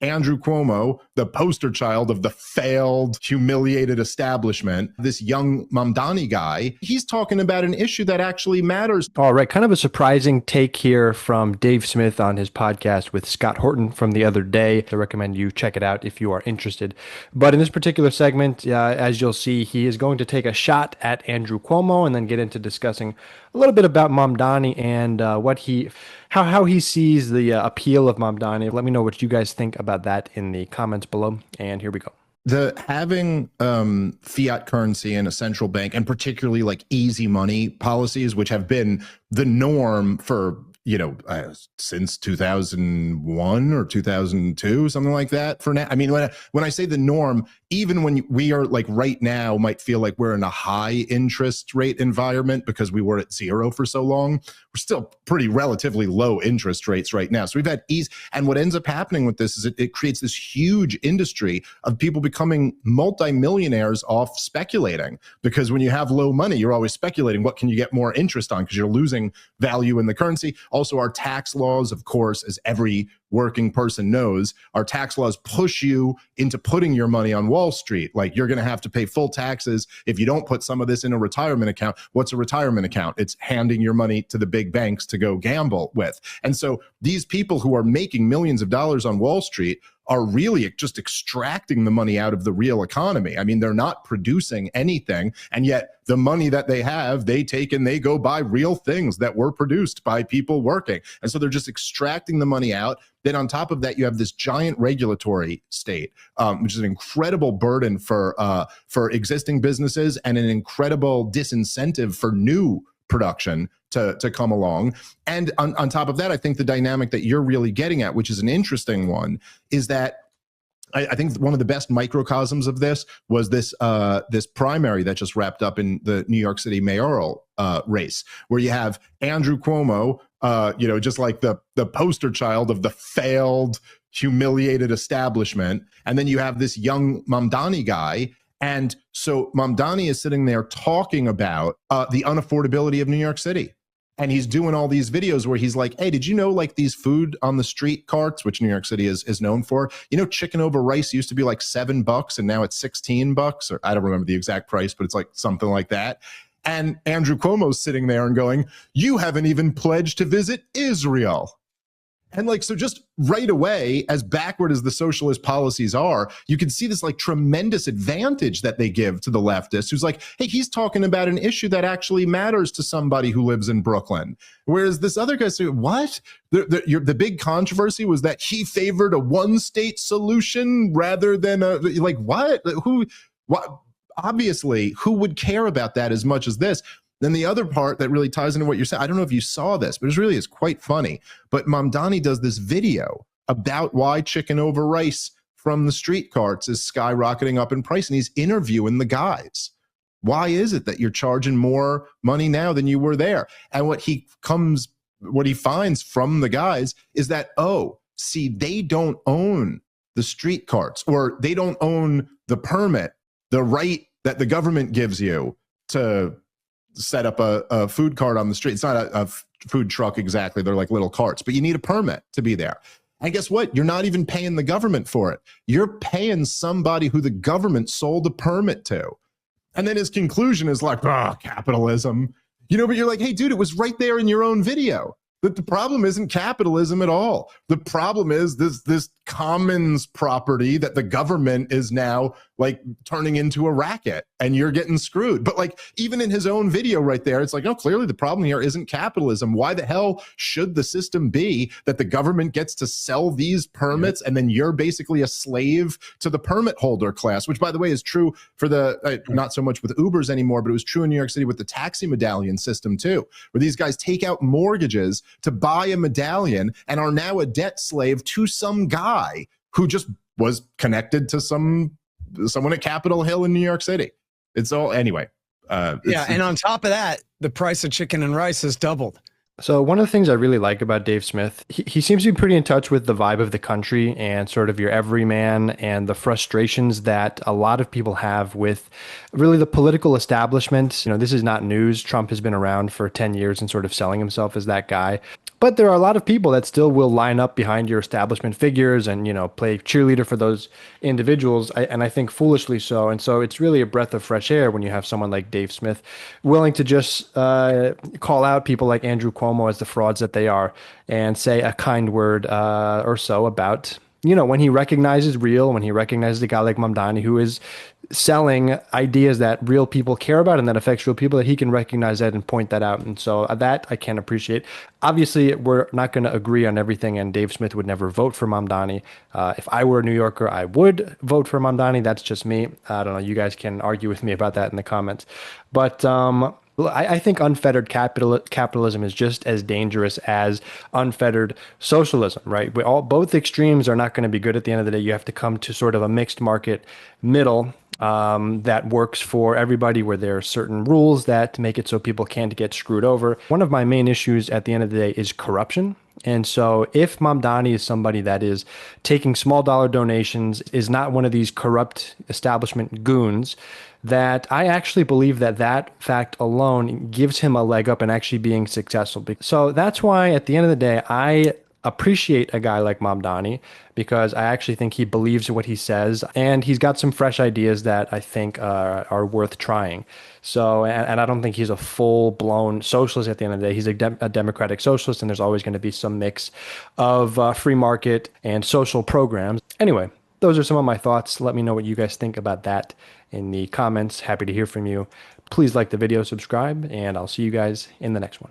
Andrew Cuomo, the poster child of the failed, humiliated establishment, this young Mamdani guy, he's talking about an issue that actually matters. All right, kind of a surprising take here from Dave Smith on his podcast with Scott Horton from the other day. I recommend you check it out if you are interested. But in this particular segment, as you'll see, he is going to take a shot at Andrew Cuomo and then get into discussing a little bit about Mamdani and how he sees the appeal of Mamdani. Let me know what you guys think about that in the comments below. And here we go. The having fiat currency in a central bank, and particularly like easy money policies, which have been the norm for since 2001 or 2002, something like that. For now, I mean, when I say the norm, even when we are like right now might feel like we're in a high interest rate environment because we were at zero for so long, we're still pretty relatively low interest rates right now. So we've had ease. And what ends up happening with this is it creates this huge industry of people becoming multimillionaires off speculating, because when you have low money, you're always speculating what can you get more interest on because you're losing value in the currency. Also, our tax laws, of course, as every working person knows, our tax laws push you into putting your money on Wall Street. Like, you're going to have to pay full taxes if you don't put some of this in a retirement account. What's a retirement account? It's handing your money to the big banks to go gamble with. And so these people who are making millions of dollars on Wall Street are really just extracting the money out of the real economy. I mean, they're not producing anything, and yet the money that they have, they take and they go buy real things that were produced by people working. And so they're just extracting the money out. Then on top of that, you have this giant regulatory state, which is an incredible burden for existing businesses and an incredible disincentive for new production to come along. And on top of that, I think the dynamic that you're really getting at, which is an interesting one, is that I think one of the best microcosms of this was this primary that just wrapped up in the New York City mayoral race, where you have Andrew Cuomo, just like the poster child of the failed, humiliated establishment, and then you have this young Mamdani guy. And so Mamdani is sitting there talking about the unaffordability of New York City. And he's doing all these videos where he's like, hey, did you know like these food on the street carts, which New York City is known for? You know, chicken over rice used to be like $7 and now it's $16, or I don't remember the exact price, but it's like something like that. And Andrew Cuomo's sitting there and going, you haven't even pledged to visit Israel. And like, so just right away, as backward as the socialist policies are, you can see this like tremendous advantage that they give to the leftist who's like, hey, he's talking about an issue that actually matters to somebody who lives in Brooklyn. Whereas this other guy said, what? The big controversy was that he favored a one-state solution rather than like, what? What? Obviously, who would care about that as much as this? Then the other part that really ties into what you're saying, I don't know if you saw this, but it really is quite funny. But Mamdani does this video about why chicken over rice from the street carts is skyrocketing up in price. And he's interviewing the guys. Why is it that you're charging more money now than you were there? And what he finds from the guys is that, oh, see, they don't own the street carts, or they don't own the permit, the right that the government gives you to set up a food cart on the street. It's not a food truck exactly. They're like little carts, but you need a permit to be there. And guess what? You're not even paying the government for it. You're paying somebody who the government sold a permit to. And then his conclusion is like, capitalism. But you're like, hey, dude, it was right there in your own video. That the problem isn't capitalism at all. The problem is this commons property that the government is now like turning into a racket, and you're getting screwed. But like, even in his own video right there, it's like, no, clearly the problem here isn't capitalism. Why the hell should the system be that the government gets to sell these permits and then you're basically a slave to the permit holder class, which by the way is true for the, not so much with Ubers anymore, but it was true in New York City with the taxi medallion system too, where these guys take out mortgages to buy a medallion and are now a debt slave to some guy who just was connected to someone at Capitol Hill in New York City. It's all, anyway. And on top of that, the price of chicken and rice has doubled. So one of the things I really like about Dave Smith, he seems to be pretty in touch with the vibe of the country and sort of your everyman and the frustrations that a lot of people have with really the political establishment. This is not news. Trump has been around for 10 years and sort of selling himself as that guy. But there are a lot of people that still will line up behind your establishment figures and, play cheerleader for those individuals, and I think foolishly so. And so it's really a breath of fresh air when you have someone like Dave Smith willing to just call out people like Andrew Cuomo as the frauds that they are and say a kind word or so about, when he recognizes when he recognizes a guy like Mamdani who is selling ideas that real people care about and that affects real people, that he can recognize that and point that out. And so that I can appreciate. Obviously, we're not going to agree on everything, and Dave Smith would never vote for Mamdani. If I were a New Yorker, I would vote for Mamdani. That's just me. I don't know. You guys can argue with me about that in the comments. But I think unfettered capitalism is just as dangerous as unfettered socialism, right? Both extremes are not going to be good at the end of the day. You have to come to sort of a mixed market middle that works for everybody, where there are certain rules that make it so people can't get screwed over. One of my main issues at the end of the day is corruption. And so if Mamdani is somebody that is taking small dollar donations, is not one of these corrupt establishment goons, that I actually believe that fact alone gives him a leg up in actually being successful. So that's why at the end of the day, I appreciate a guy like Mamdani, because I actually think he believes what he says, and he's got some fresh ideas that I think are worth trying. So, and I don't think he's a full-blown socialist at the end of the day. He's a democratic socialist, and there's always going to be some mix of free market and social programs. Anyway, those are some of my thoughts. Let me know what you guys think about that in the comments. Happy to hear from you. Please like the video, subscribe, and I'll see you guys in the next one.